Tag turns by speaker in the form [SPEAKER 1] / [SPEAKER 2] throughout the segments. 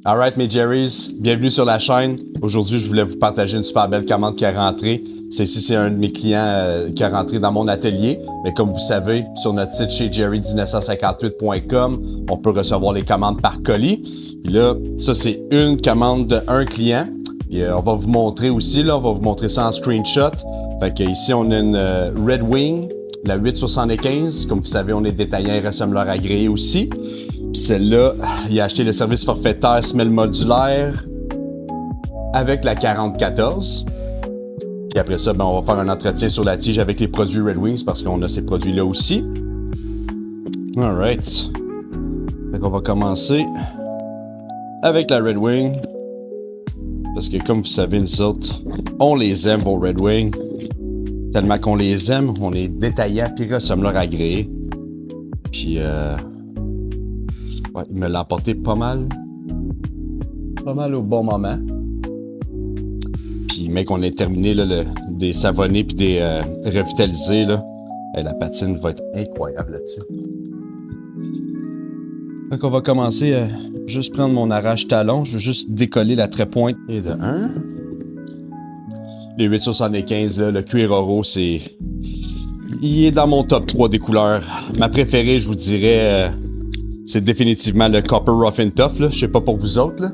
[SPEAKER 1] Alright mes Jerry's, bienvenue sur la chaîne. Aujourd'hui, je voulais vous partager une super belle commande qui est rentrée. C'est un de mes clients qui est rentré dans mon atelier. Mais comme vous savez, sur notre site chez jerry1958.com, on peut recevoir les commandes par colis. Puis là, ça c'est une commande d'un client. Puis on va vous montrer aussi, là, on va vous montrer ça en screenshot. Fait que ici, on a une Red Wing, la 875. Comme vous savez, on est détaillant et rassembleur agréé aussi. Puis celle-là, il a acheté le service forfaitaire semelle modulaire avec la 4014. Puis après ça, on va faire un entretien sur la tige avec les produits Red Wings parce qu'on a ces produits-là aussi. Alright. Fait qu'on va commencer avec la Red Wing. Parce que comme vous savez, nous autres, on les aime, vos Red Wings. Tellement qu'on les aime, on est détaillant puis rassembleur agréé. Puis ouais, il me l'a apporté pas mal au bon moment. Puis, mec, on a terminé là, des savonnés puis des revitalisés. Là. Et la patine va être incroyable là-dessus. Donc, on va commencer à juste prendre mon arrache-talon. Je vais juste décoller la trait-pointe. Et de 1. Les 875, là, le cuir oro, c'est... Il est dans mon top 3 des couleurs. Ma préférée, je vous dirais... c'est définitivement le Copper Rough and Tough, là. Je sais pas pour vous autres, là.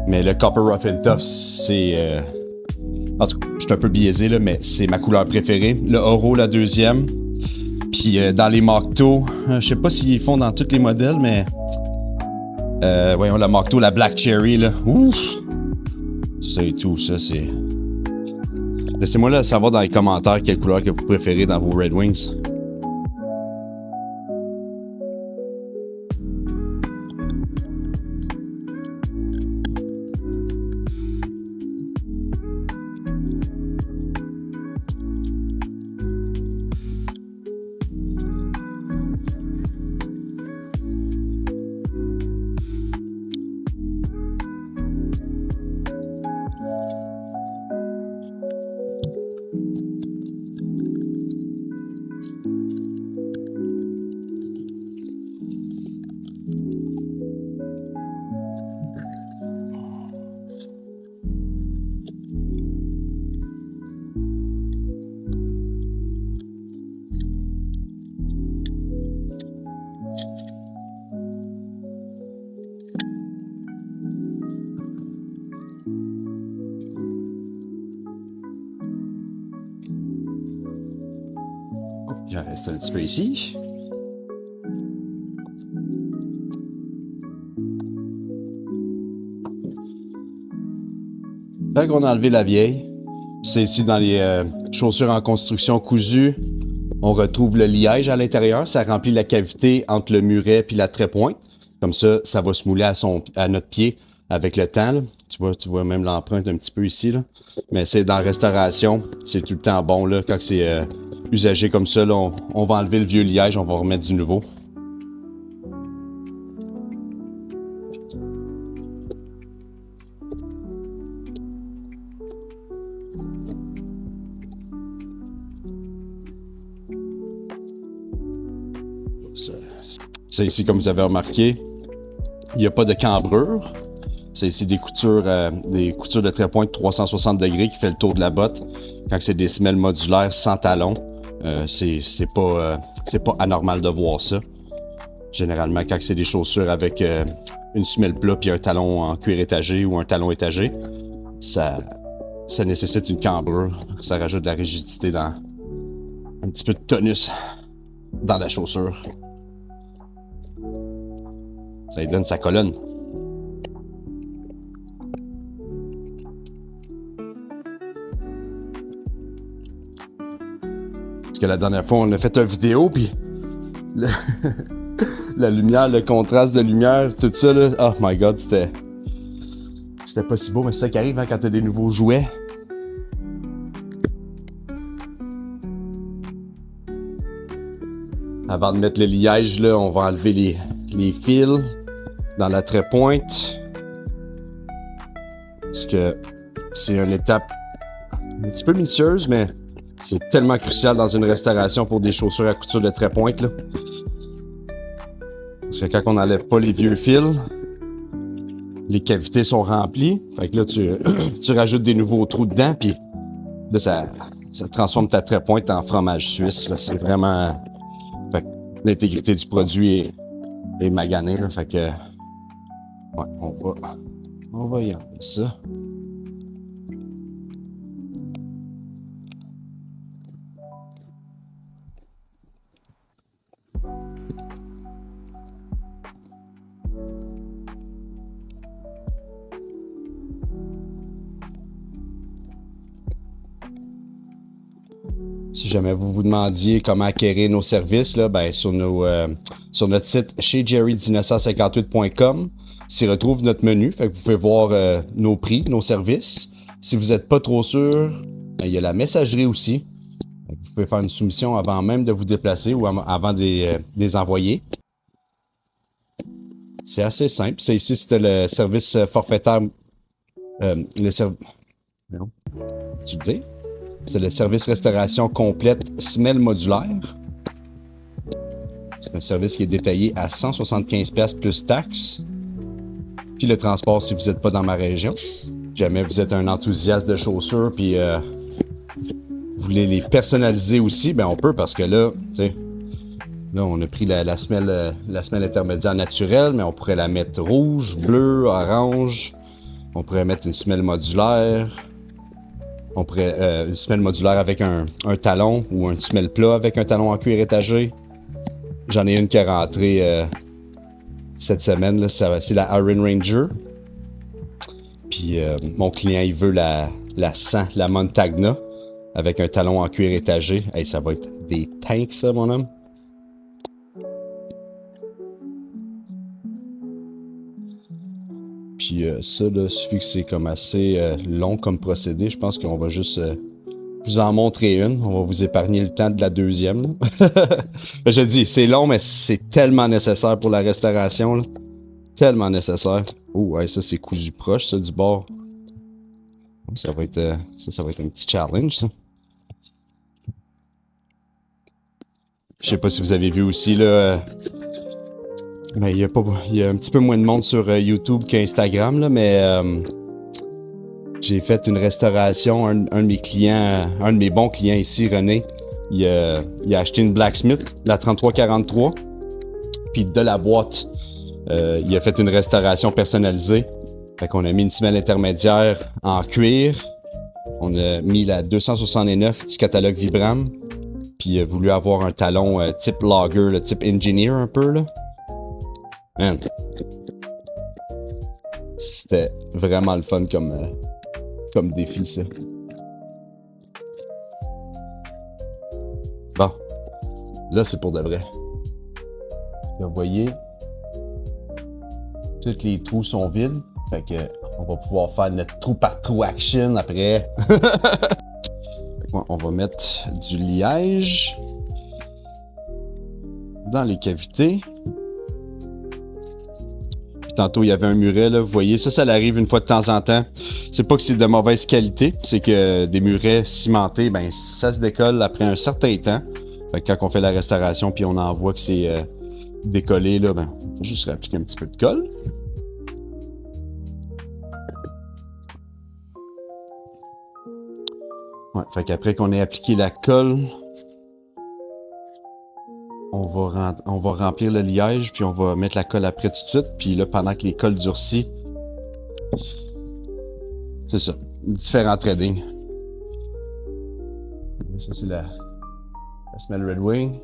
[SPEAKER 1] Mais le Copper Rough and Tough, c'est... En tout cas, je suis un peu biaisé, là, mais c'est ma couleur préférée. Le Oro, la deuxième. Puis dans les Mocto, je sais pas s'ils font dans tous les modèles, mais... voyons, la Mocto, la Black Cherry, là. Ouf! C'est tout, ça, c'est... Laissez-moi là savoir dans les commentaires quelle couleur que vous préférez dans vos Red Wings. Il en reste un petit peu ici. Fait qu'on a enlevé la vieille. C'est ici dans les chaussures en construction cousues. On retrouve le liège à l'intérieur. Ça remplit la cavité entre le muret et la trait-pointe. Comme ça, ça va se mouler à notre pied avec le temps. Là. Tu vois même l'empreinte un petit peu ici. Là. Mais c'est dans la restauration. C'est tout le temps bon là, quand c'est... usagé comme ça, là, on va enlever le vieux liège, on va remettre du nouveau. Ça ici, comme vous avez remarqué, il n'y a pas de cambrure. C'est ici des coutures de trait-pointe 360 degrés qui fait le tour de la botte. Quand c'est des semelles modulaires sans talons, c'est pas anormal de voir ça. Généralement, quand c'est des chaussures avec une semelle plat puis un talon en cuir étagé ou un talon étagé, ça nécessite une cambrure. Ça rajoute de la rigidité dans un petit peu de tonus dans la chaussure. Ça lui donne sa colonne. Parce que la dernière fois, on a fait une vidéo, puis la lumière, le contraste de lumière, tout ça, là, oh my god, c'était pas si beau, mais c'est ça qui arrive hein, quand t'as des nouveaux jouets. Avant de mettre le liège, là, on va enlever les fils dans la trait-pointe. Parce que c'est une étape un petit peu minutieuse, mais c'est tellement crucial dans une restauration pour des chaussures à couture de trait-pointe, là. Parce que quand on n'enlève pas les vieux fils, les cavités sont remplies. Fait que là, tu rajoutes des nouveaux trous dedans, puis là, ça transforme ta trait-pointe en fromage suisse. Là. C'est vraiment... Fait que l'intégrité du produit est maganée. Là. Fait que... Ouais, on va y enlever ça. Si jamais vous vous demandiez comment acquérir nos services, là, ben, sur notre site chez jerry1958.com, s'y retrouve notre menu. Fait que vous pouvez voir nos prix, nos services. Si vous n'êtes pas trop sûr, ben, il y a la messagerie aussi. Vous pouvez faire une soumission avant même de vous déplacer ou avant de les envoyer. C'est assez simple. Ça ici, c'était le service forfaitaire. Tu le dis? C'est le service restauration complète semelle modulaire. C'est un service qui est détaillé à 175$ plus taxes. Puis le transport si vous n'êtes pas dans ma région. Jamais vous êtes un enthousiaste de chaussures puis vous voulez les personnaliser aussi, ben on peut parce que là, tu sais, là on a pris la semelle intermédiaire naturelle, mais on pourrait la mettre rouge, bleu, orange. On pourrait mettre une semelle modulaire. On pourrait une semelle modulaire avec un talon ou une semelle plat avec un talon en cuir étagé. J'en ai une qui est rentrée cette semaine, là, c'est la Iron Ranger. Puis mon client, il veut la 100, la Montagna, avec un talon en cuir étagé. Hey, ça va être des tanks, ça, mon homme. Puis ça, là, suffit que c'est comme assez long comme procédé. Je pense qu'on va juste vous en montrer une. On va vous épargner le temps de la deuxième. Je dis, c'est long, mais c'est tellement nécessaire pour la restauration. Là. Tellement nécessaire. Oh, ouais, ça, c'est cousu proche, ça, du bord. Ça va être un petit challenge, ça. Je sais pas si vous avez vu aussi, là... Mais il y a un petit peu moins de monde sur YouTube qu'Instagram, là, mais j'ai fait une restauration. Un de mes bons clients ici, René, il a acheté une Blacksmith, la 3343, puis de la boîte, il a fait une restauration personnalisée. Fait qu'on a mis une semelle intermédiaire en cuir, on a mis la 269 du catalogue Vibram, puis il a voulu avoir un talon type logger, le type engineer un peu, là. Man. C'était vraiment le fun comme défi, ça. Bon. Là, c'est pour de vrai. Là, vous voyez, tous les trous sont vides. Fait que on va pouvoir faire notre trou par trou action après. On va mettre du liège dans les cavités. Tantôt, il y avait un muret, là, vous voyez, ça arrive une fois de temps en temps. C'est pas que c'est de mauvaise qualité, c'est que des murets cimentés, ben ça se décolle après un certain temps. Fait que quand on fait la restauration puis on en voit que c'est décollé, là, ben, on va juste appliquer un petit peu de colle. Ouais, fait qu'après qu'on ait appliqué la colle, on va remplir le liège, puis on va mettre la colle après tout de suite. Puis là, pendant que les colles durcissent, c'est ça, différents threadings. Ça, c'est la semelle Red Wing.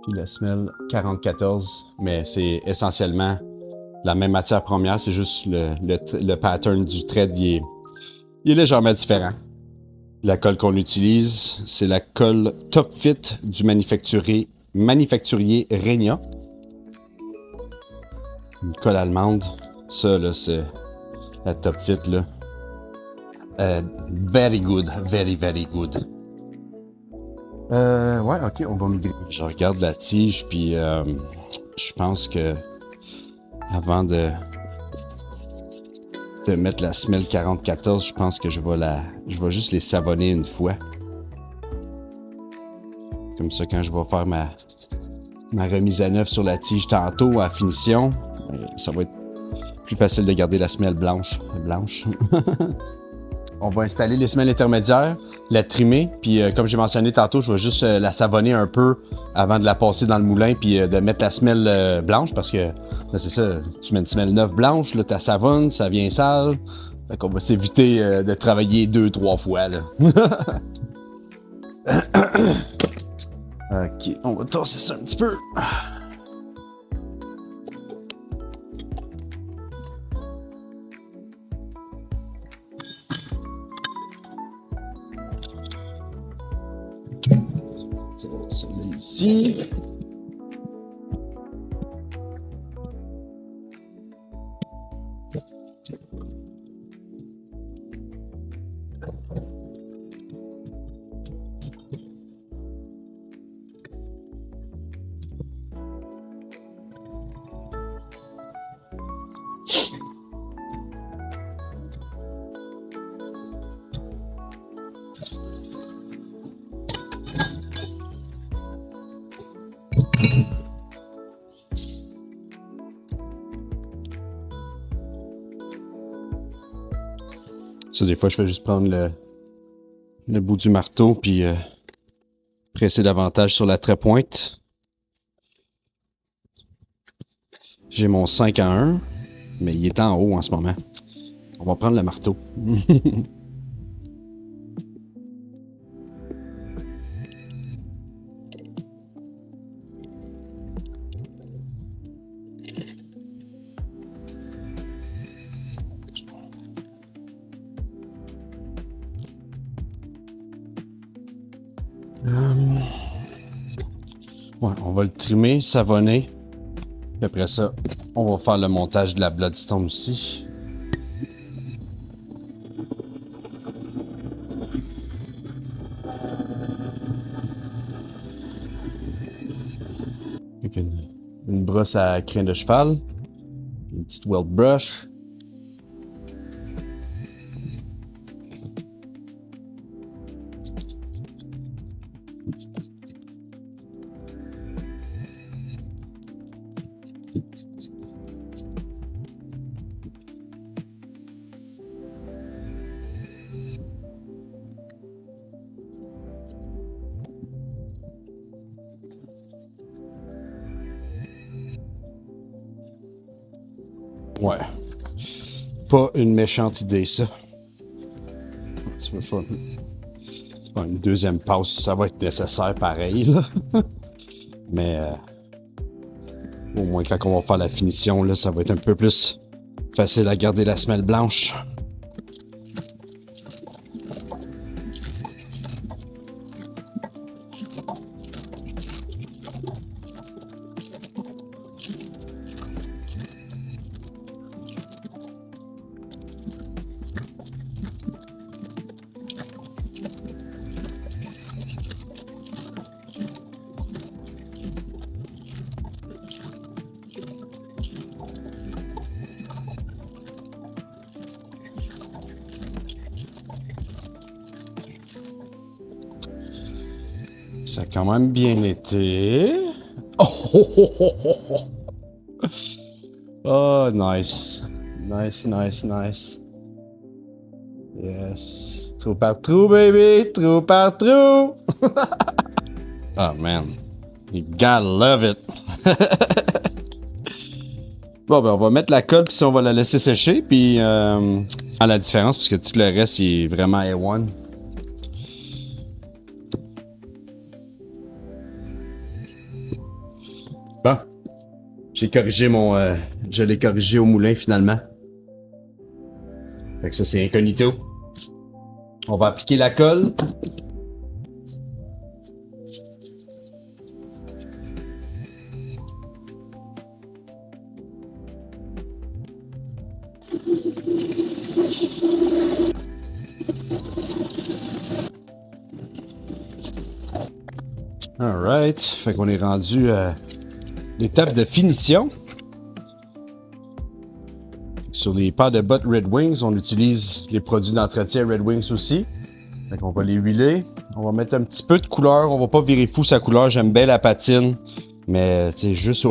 [SPEAKER 1] Puis la semelle 4014. Mais c'est essentiellement la même matière première, c'est juste le pattern du thread, il est légèrement différent. La colle qu'on utilise, c'est la colle Top Fit du manufacturier Regna. Une colle allemande. Ça, là, c'est la Top Fit, là. Very good. Very, very good. Ouais, ok, on va migrer. Je regarde la tige, puis je pense que avant de mettre la semelle 4014, je pense que je vais juste les savonner une fois. Comme ça, quand je vais faire ma remise à neuf sur la tige tantôt à finition, ça va être Plus facile de garder la semelle blanche. On va installer les semelles intermédiaires, la trimer, puis comme j'ai mentionné tantôt, je vais juste la savonner un peu avant de la passer dans le moulin, puis de mettre la semelle blanche, parce que là, c'est ça, tu mets une semelle neuve blanche, là, tu savonnes, ça vient sale. Fait qu'on va s'éviter de travailler 2-3 fois, là. Ok, on va tasser ça un petit peu. Ça met ici. Ça, des fois, je fais juste prendre le bout du marteau puis presser davantage sur la trait-pointe. J'ai mon 5-1, mais il est en haut en ce moment. On va prendre le marteau. Ouais, on va le trimer, savonner. Puis après ça, on va faire le montage de la bloodstone aussi. Avec une brosse à crin de cheval. Une petite weld brush. Ouais. Pas une méchante idée, ça. Tu veux faire une deuxième passe, ça va être nécessaire pareil, là. Mais au moins quand on va faire la finition, là, ça va être un peu plus facile à garder la semelle blanche. Ça a quand même bien été. Oh, nice. Nice. Yes. Trou par trou, baby. Trou par trou. Oh, man. You gotta love it. Bon, ben, on va mettre la colle, puis on va la laisser sécher, puis à la différence, parce que tout le reste, il est vraiment A1. Bon. J'ai corrigé je l'ai corrigé au moulin, finalement. Fait que ça, c'est incognito. On va appliquer la colle. Alright. Fait qu'on est rendu à l'étape de finition. Sur les paires de bottes Red Wings, on utilise les produits d'entretien Red Wings aussi. Fait qu'on va les huiler. On va mettre un petit peu de couleur. On va pas virer fou sa couleur. J'aime bien la patine. Mais, tu sais, juste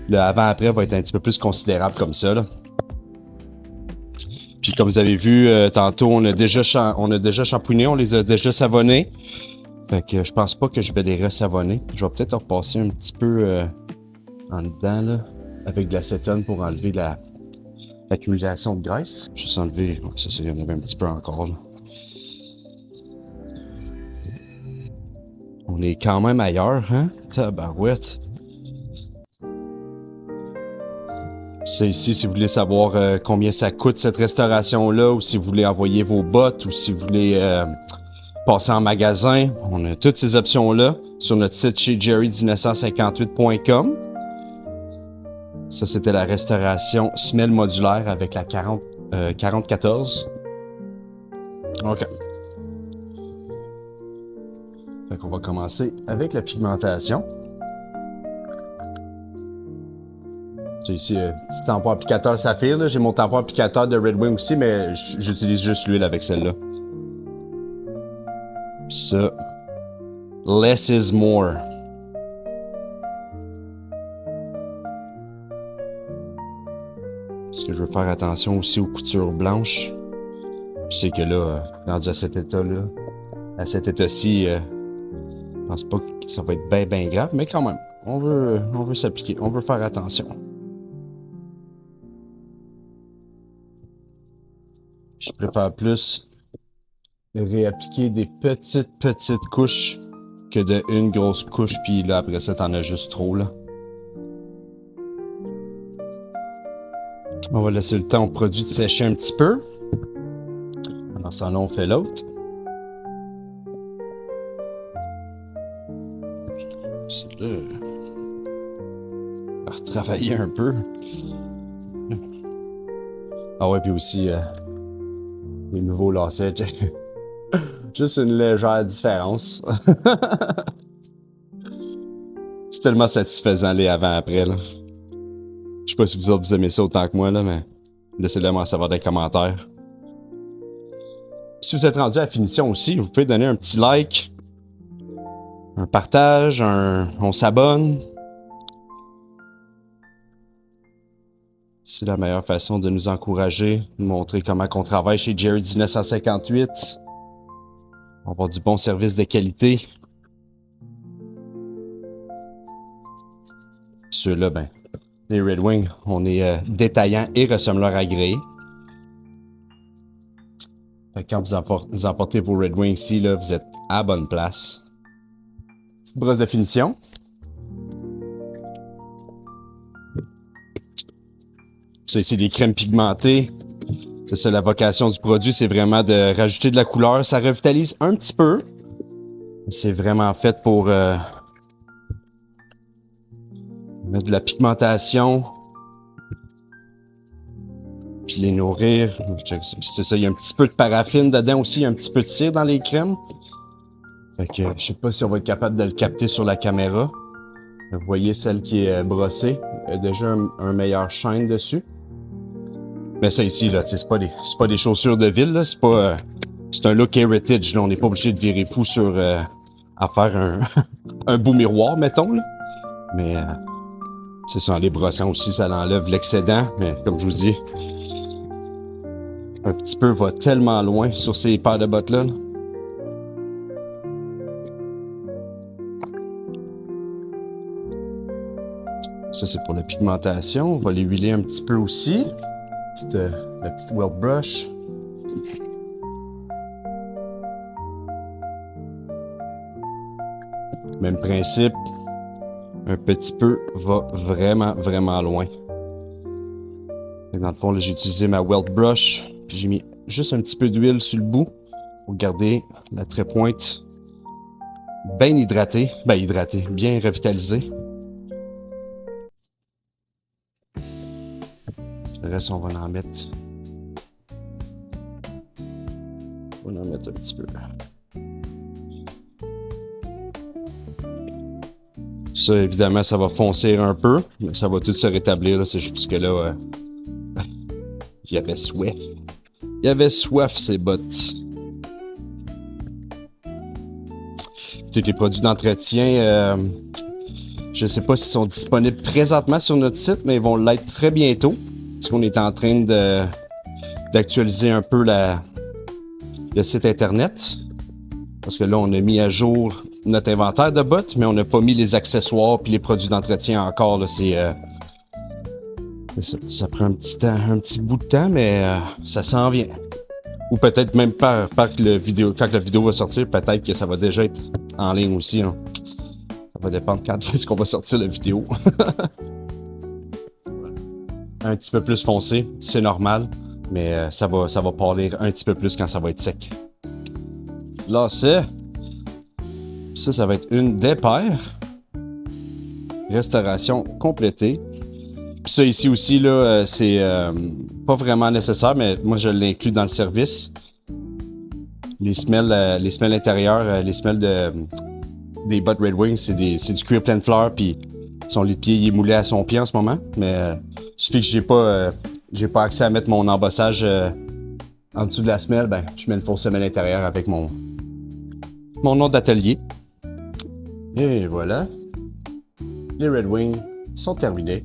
[SPEAKER 1] le avant-après va être un petit peu plus considérable comme ça, là. Puis comme vous avez vu tantôt, on a déjà shampooiné, on les a déjà savonnés. Fait que je pense pas que je vais les resavonner. Je vais peut-être repasser un petit peu en dedans là, avec de l'acétone pour enlever l'accumulation de graisse. Juste enlever, c'est ça, il y en avait un petit peu encore là. On est quand même ailleurs, hein? Tabarouette. C'est ici si vous voulez savoir combien ça coûte cette restauration-là, ou si vous voulez envoyer vos bottes, ou si vous voulez passer en magasin. On a toutes ces options-là sur notre site chez jerry1958.com. Ça, c'était la restauration semelle modulaire avec la 4014. OK. Fait qu'on va commencer avec la pigmentation. J'ai ici un petit tampon applicateur Saphir. J'ai mon tampon applicateur de Red Wing aussi, mais j'utilise juste l'huile avec celle-là. Puis ça, less is more. Parce que je veux faire attention aussi aux coutures blanches. Je sais que là, rendu à cet état-là, à cet état-ci, je pense pas que ça va être bien grave, mais quand même, on veut s'appliquer, on veut faire attention. Je préfère plus réappliquer des petites couches que de une grosse couche, puis là, après ça, t'en as juste trop, là. On va laisser le temps au produit de sécher un petit peu. Pendant ce temps-là, on fait l'autre. C'est là. On va retravailler un peu. Ah ouais, puis aussi, les nouveaux lacets. Juste une légère différence. C'est tellement satisfaisant les avant-après, là. Je sais pas si vous autres vous aimez ça autant que moi, là, mais laissez-le moi savoir dans les commentaires. Puis si vous êtes rendu à la finition aussi, vous pouvez donner un petit like, un partage, on s'abonne. C'est la meilleure façon de nous encourager, de montrer comment on travaille chez Jerry 1958. On va avoir du bon service de qualité. Ceux-là, ben, les Red Wing, on est détaillant et ressembleur agréé. Fait que quand vous emportez vos Red Wings ici, là, vous êtes à bonne place. Petite brosse de finition. Ça ici, les crèmes pigmentées. C'est ça, la vocation du produit, c'est vraiment de rajouter de la couleur. Ça revitalise un petit peu. C'est vraiment fait pour mettre de la pigmentation. Puis les nourrir. C'est ça, il y a un petit peu de paraffine dedans aussi, un petit peu de cire dans les crèmes. Fait que je sais pas si on va être capable de le capter sur la caméra. Vous voyez celle qui est brossée. Il y a déjà un meilleur shine dessus. Mais ça ici, là, c'est pas des chaussures de ville, là. C'est un look heritage, là. On n'est pas obligé de virer fou sur à faire un beau miroir, mettons, là. Mais c'est ça, en les brossant aussi, ça l'enlève l'excédent. Mais comme je vous dis, un petit peu va tellement loin sur ces paires de bottes-là, là. Ça, c'est pour la pigmentation. On va les huiler un petit peu aussi. La petite welt brush. Même principe. Un petit peu va vraiment loin. Et dans le fond, là, j'ai utilisé ma welt brush. Puis j'ai mis juste un petit peu d'huile sur le bout pour garder la trait-pointe bien hydratée. Bien revitalisée. Le reste, on va en mettre. On va en mettre un petit peu. Ça, évidemment, ça va foncer un peu, mais ça va tout se rétablir. C'est juste que là, il y avait soif. Il y avait soif, ces bottes. Tous les produits d'entretien, je ne sais pas s'ils sont disponibles présentement sur notre site, mais ils vont l'être très bientôt. Parce qu'on est en train de d'actualiser un peu le site internet. Parce que là, on a mis à jour notre inventaire de bottes, mais on n'a pas mis les accessoires puis les produits d'entretien encore. Là, ça prend un petit bout de temps, mais ça s'en vient. Ou peut-être même quand la vidéo va sortir, peut-être que ça va déjà être en ligne aussi. Hein. Ça va dépendre quand est-ce qu'on va sortir la vidéo. Un petit peu plus foncé, c'est normal, mais ça va pâlir un petit peu plus quand ça va être sec. Là, ça va être une des paires. Restauration complétée. Puis ça ici aussi, là, c'est pas vraiment nécessaire, mais moi je l'inclus dans le service. Les semelles intérieures, les semelles des bottes Red Wing, c'est du cuir plein de fleurs, puis son lit de pied il est moulé à son pied en ce moment. Mais il suffit que j'ai pas accès à mettre mon embossage en dessous de la semelle, ben je mets une fausse semelle intérieure avec mon nom d'atelier. Et voilà. Les Red Wing sont terminés.